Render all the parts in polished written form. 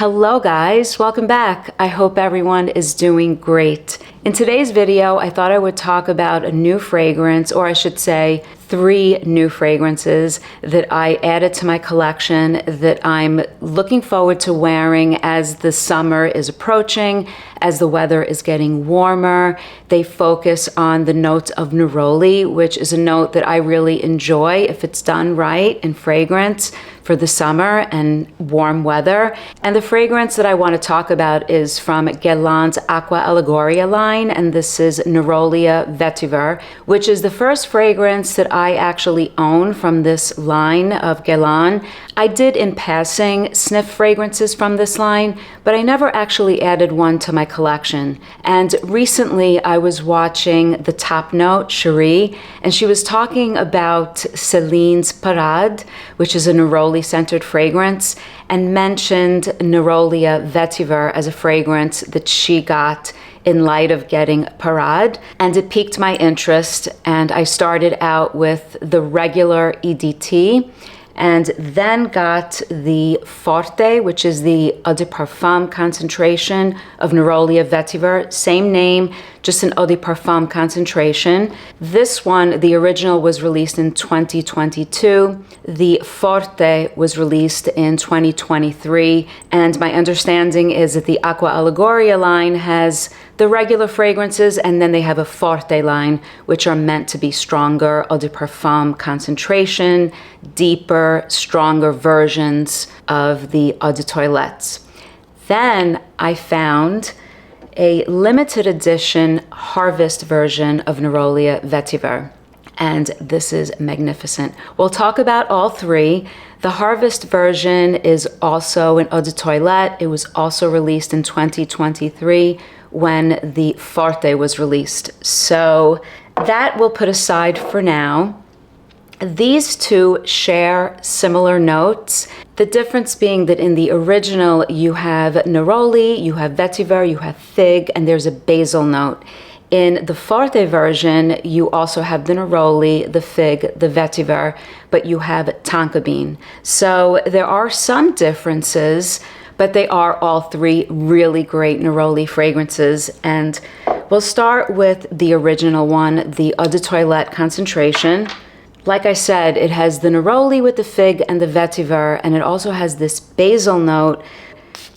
Hello guys, welcome back. I hope everyone is doing great. In today's video, I thought I would talk about a new fragrance, or I should say 3 new fragrances that I added to my collection that I'm looking forward to wearing as the summer is approaching, as the weather is getting warmer. They focus on the notes of neroli, which is a note that I really enjoy if it's done right in fragrance for the summer and warm weather. And the fragrance that I want to talk about is from Guerlain's Aqua Allegoria line, and this is Nerolia Vetiver, which is the first fragrance that I actually own from this line of Guerlain. I did in passing sniff fragrances from this line, but I never actually added one to my collection. And recently I was watching the Top Note, Cherie, and she was talking about Celine's Parade, which is a neroli scented fragrance, and mentioned Nerolia Vetiver as a fragrance that she got in light of getting Parade, and it piqued my interest, and I started out with the regular EDT and then got the Forte, which is the eau de parfum concentration of Nerolia Vetiver. Same name, just an eau de parfum concentration. This one, the original, was released in 2022. The Forte was released in 2023. And my understanding is that the Aqua Allegoria line has the regular fragrances, and then they have a Forte line, which are meant to be stronger eau de parfum concentration, deeper, stronger versions of the eau de toilettes. Then I found a limited edition Harvest version of Nerolia Vetiver, and this is magnificent. We'll talk about all 3. The Harvest version is also an eau de toilette. It was also released in 2023 when the Forte was released. So that we'll put aside for now. These 2 share similar notes. The difference being that in the original you have neroli, you have vetiver, you have fig, and there's a basil note. In the Forte version, you also have the neroli, the fig, the vetiver, but you have tonka bean. So there are some differences, but they are all 3 really great neroli fragrances. And we'll start with the original one, the eau de toilette concentration. Like I said, it has the neroli with the fig and the vetiver, and it also has this basil note,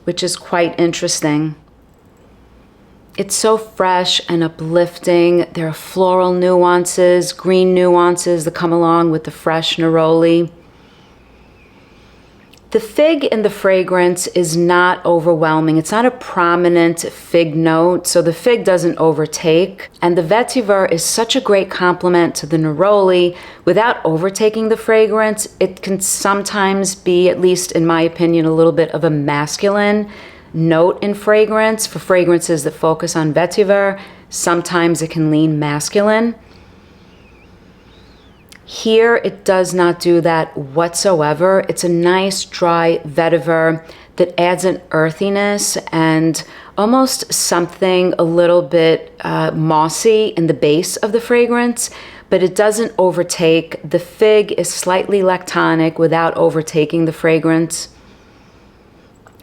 which is quite interesting. It's so fresh and uplifting. There are floral nuances, green nuances that come along with the fresh neroli. The fig in the fragrance is not overwhelming. It's not a prominent fig note, so the fig doesn't overtake. And the vetiver is such a great complement to the neroli without overtaking the fragrance. It can sometimes be, at least in my opinion, a little bit of a masculine note in fragrance. For fragrances that focus on vetiver, sometimes it can lean masculine. Here, it does not do that whatsoever. It's a nice dry vetiver that adds an earthiness and almost something a little bit mossy in the base of the fragrance, but it doesn't overtake. The fig is slightly lactonic without overtaking the fragrance.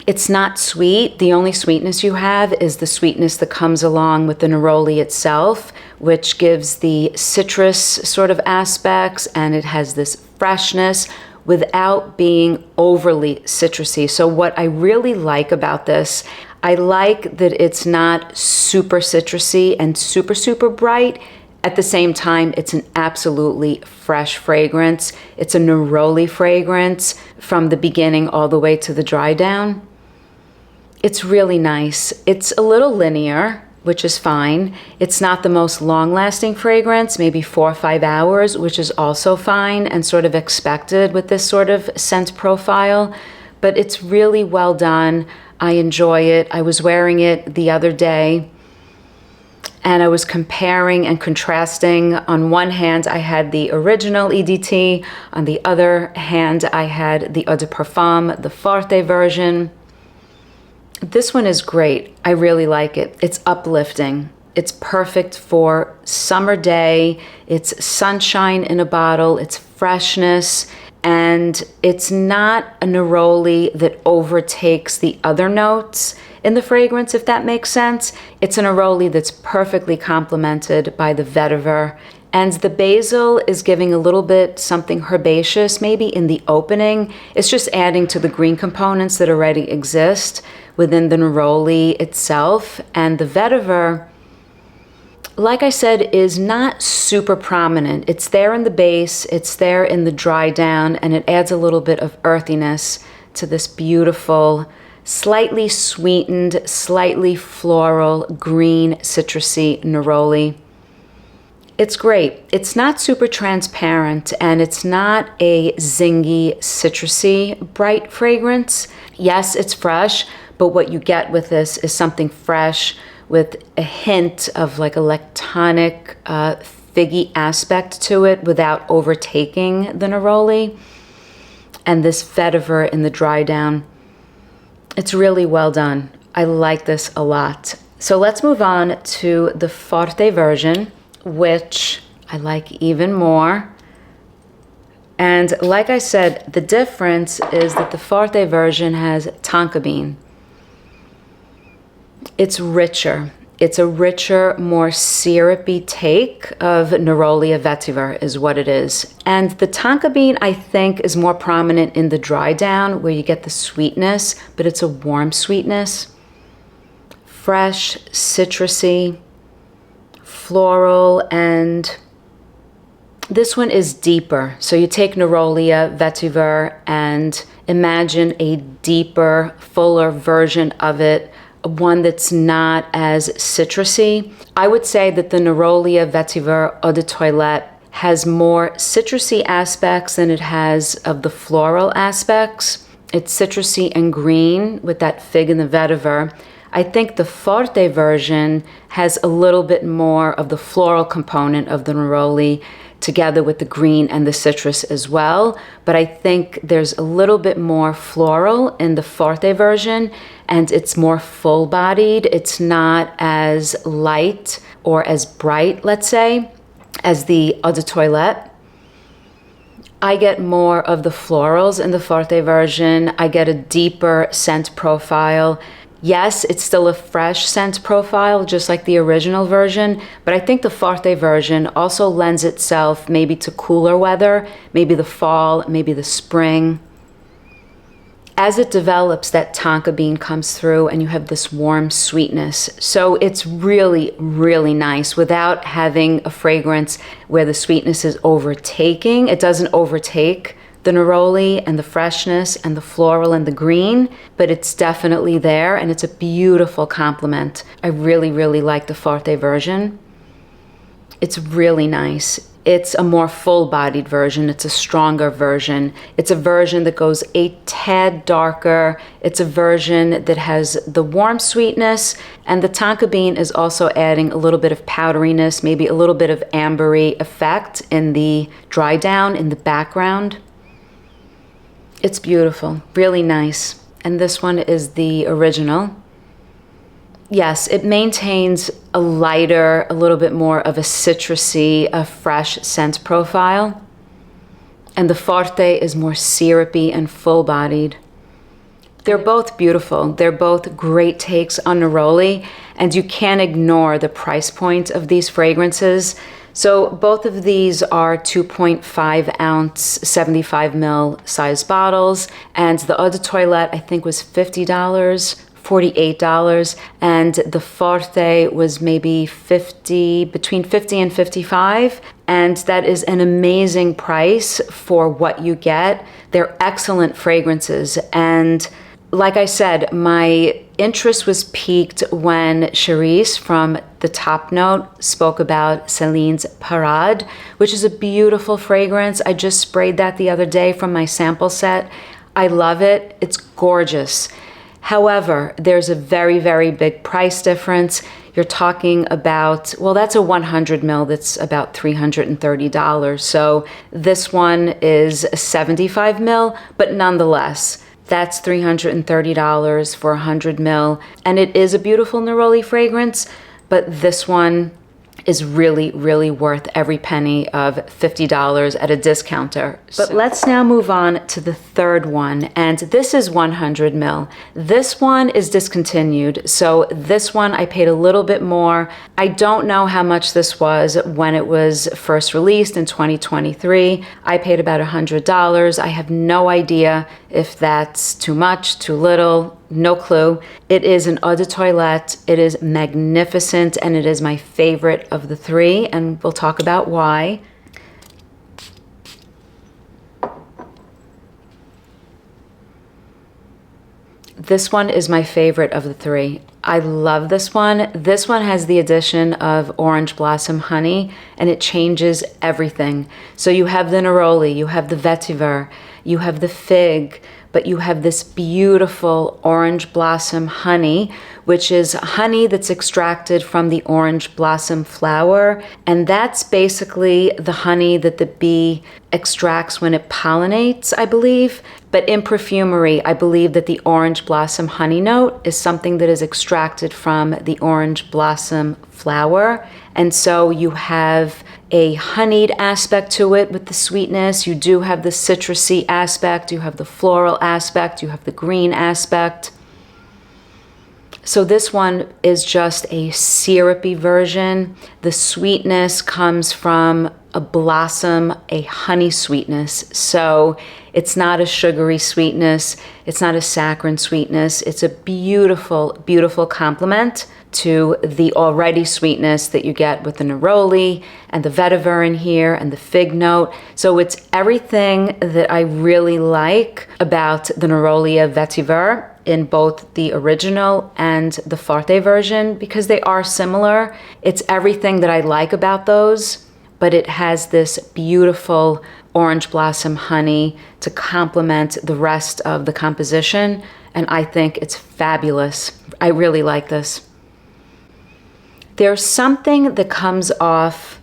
It's not sweet. The only sweetness you have is the sweetness that comes along with the neroli itself, which gives the citrus sort of aspects, and it has this freshness without being overly citrusy. So what I really like about this, I like that it's not super citrusy and super bright. At the same time, it's an absolutely fresh fragrance. It's a neroli fragrance from the beginning all the way to the dry down. It's really nice. It's a little linear, which is fine. It's not the most long-lasting fragrance, maybe 4 or 5 hours, which is also fine and sort of expected with this sort of scent profile, but it's really well done. I enjoy it. I was wearing it the other day, and I was comparing and contrasting. On one hand, I had the original EDT. On the other hand, I had the eau de parfum, the Forte version. This one is great. I really like it. It's uplifting. It's perfect for summer day. It's sunshine in a bottle. It's freshness. and it's not a neroli that overtakes the other notes in the fragrance, if that makes sense. It's a neroli that's perfectly complemented by the vetiver. And the basil is giving a little bit something herbaceous, maybe in the opening. It's just adding to the green components that already exist within the neroli itself. And the vetiver, like I said, is not super prominent. It's there in the base, it's there in the dry down, and it adds a little bit of earthiness to this beautiful, slightly sweetened, slightly floral, green, citrusy neroli. It's great. It's not super transparent, and it's not a zingy, citrusy, bright fragrance. Yes, it's fresh, but what you get with this is something fresh with a hint of like a lactonic, figgy aspect to it without overtaking the neroli. And this vetiver in the dry down, it's really well done. I like this a lot. So let's move on to the Forte version, which I like even more. And like I said, the difference is that the Forte version has tonka bean. It's richer. It's a richer, more syrupy take of Nerolia Vetiver is what it is. And the tonka bean, I think, is more prominent in the dry down where you get the sweetness, but it's a warm sweetness. Fresh, citrusy, floral, and this one is deeper. So you take Nerolia Vetiver and imagine a deeper, fuller version of it, one that's not as citrusy. I would say that the Nerolia Vetiver Eau de Toilette has more citrusy aspects than it has of the floral aspects. It's citrusy and green with that fig and the vetiver. I think the Forte version has a little bit more of the floral component of the neroli together with the green and the citrus as well. But I think there's a little bit more floral in the Forte version, and it's more full-bodied. It's not as light or as bright, let's say, as the Eau de Toilette. I get more of the florals in the Forte version. I get a deeper scent profile. Yes, it's still a fresh scent profile, just like the original version, but I think the Forte version also lends itself maybe to cooler weather, maybe the fall, maybe the spring. As it develops, that tonka bean comes through and you have this warm sweetness. So it's really, really nice without having a fragrance where the sweetness is overtaking. It doesn't overtake the neroli and the freshness and the floral and the green, but it's definitely there and it's a beautiful complement. I really, really like the Forte version. It's really nice. It's a more full-bodied version. It's a stronger version. It's a version that goes a tad darker. It's a version that has the warm sweetness, and the tonka bean is also adding a little bit of powderiness, maybe a little bit of ambery effect in the dry down, in the background. It's beautiful, really nice. And this one is the original. Yes, it maintains a lighter, a little bit more of a citrusy, a fresh scent profile. And the Forte is more syrupy and full-bodied. They're both beautiful. They're both great takes on neroli, and you can't ignore the price point of these fragrances. So both of these are 2.5 ounce, 75 ml size bottles, and the Eau de Toilette I think was $50, $48, and the Forte was maybe between 50 and 55, and that is an amazing price for what you get. They're excellent fragrances, and like I said, my interest was piqued when Charisse from The Top Note spoke about Celine's Parade, which is a beautiful fragrance. I just sprayed that the other day from my sample set. I love it. It's gorgeous. However, there's a very, very big price difference. You're talking about, well, that's a 100 ml, that's about $330. So this one is a 75 ml, but nonetheless, that's $330 for 100 ml. And it is a beautiful neroli fragrance, but this one is really, really worth every penny of $50 at a discounter. But let's now move on to the third one, and this is 100 ml. This one is discontinued, so this one I paid a little bit more. I don't know how much this was when it was first released in 2023. I paid about $100. I have no idea if that's too much, too little. No clue. It is an eau de toilette. It is magnificent, and it is my favorite of the three, and we'll talk about why. This one is my favorite of the three. I love this one. This one has the addition of orange blossom honey, and it changes everything. So you have the neroli, you have the vetiver, you have the fig, but you have this beautiful orange blossom honey, which is honey that's extracted from the orange blossom flower. And that's basically the honey that the bee extracts when it pollinates, I believe. But in perfumery, I believe that the orange blossom honey note is something that is extracted from the orange blossom flower. And so you have a honeyed aspect to it with the sweetness. You do have the citrusy aspect, you have the floral aspect, you have the green aspect. So this one is just a syrupy version. The sweetness comes from a blossom, a honey sweetness. So it's not a sugary sweetness, it's not a saccharine sweetness. It's a beautiful, beautiful complement to the already sweetness that you get with the neroli and the vetiver in here and the fig note. So it's everything that I really like about the Nerolia Vetiver in both the original and the Forte version, because they are similar. It's everything that I like about those, but it has this beautiful orange blossom honey to complement the rest of the composition, and I think it's fabulous. I really like this. There's something that comes off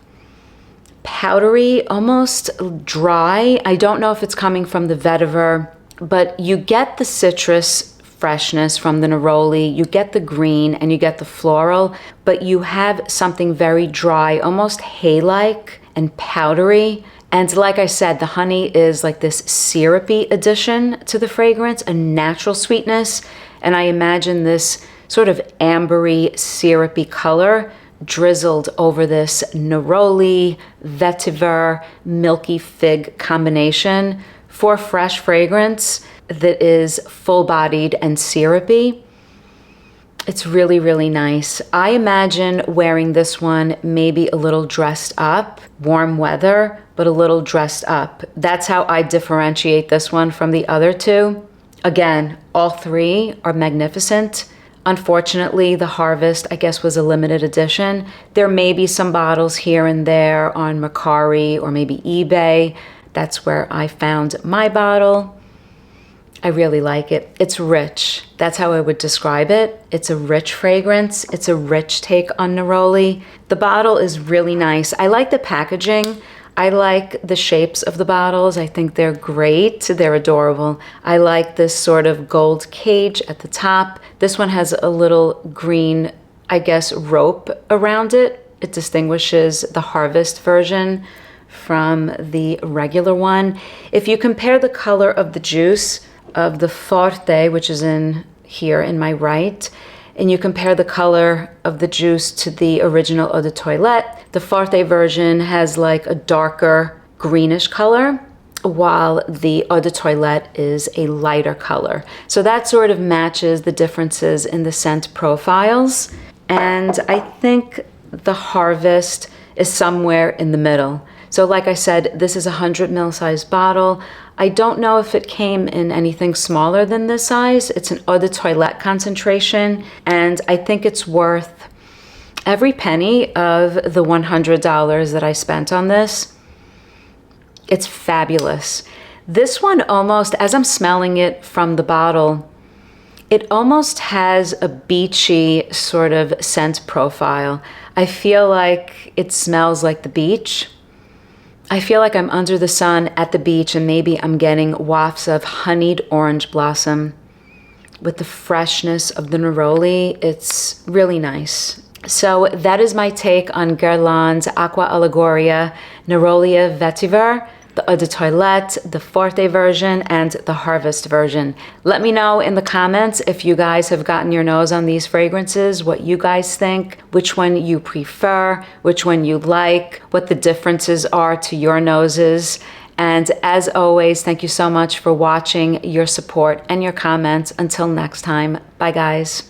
powdery, almost dry. I don't know if it's coming from the vetiver, but you get the citrus freshness from the neroli, you get the green, and you get the floral, but you have something very dry, almost hay-like and powdery. And like I said, the honey is like this syrupy addition to the fragrance, a natural sweetness, and I imagine this sort of ambery, syrupy color drizzled over this neroli, vetiver, milky fig combination for fresh fragrance that is full-bodied and syrupy. It's really, really nice. I imagine wearing this one maybe a little dressed up, warm weather, but a little dressed up. That's how I differentiate this one from the other two. Again, all three are magnificent. Unfortunately, the Harvest, I guess, was a limited edition. There may be some bottles here and there on Mercari or maybe eBay. That's where I found my bottle. I really like it. It's rich. That's how I would describe it. It's a rich fragrance. It's a rich take on neroli. The bottle is really nice. I like the packaging. I like the shapes of the bottles. I think they're great. They're adorable. I like this sort of gold cage at the top. This one has a little green, I guess, rope around it. It distinguishes the Harvest version from the regular one. If you compare the color of the juice of the Forte, which is in here in my right, and you compare the color of the juice to the original eau de toilette, the Forte version has like a darker greenish color, while the eau de toilette is a lighter color. So that sort of matches the differences in the scent profiles. And I think the Harvest is somewhere in the middle. So like I said, this is a 100 ml size bottle. I don't know if it came in anything smaller than this size. It's an eau de toilette concentration, and I think it's worth every penny of the $100 that I spent on this. It's fabulous. This one almost, as I'm smelling it from the bottle, it almost has a beachy sort of scent profile. I feel like it smells like the beach. I feel like I'm under the sun at the beach, and maybe I'm getting wafts of honeyed orange blossom with the freshness of the neroli. It's really nice. So that is my take on Guerlain's Aqua Allegoria Nerolia Vetiver, the Eau de Toilette, the Forte version, and the Harvest version. Let me know in the comments if you guys have gotten your nose on these fragrances, what you guys think, which one you prefer, which one you like, what the differences are to your noses. And as always, thank you so much for watching, your support, and your comments. Until next time, bye guys.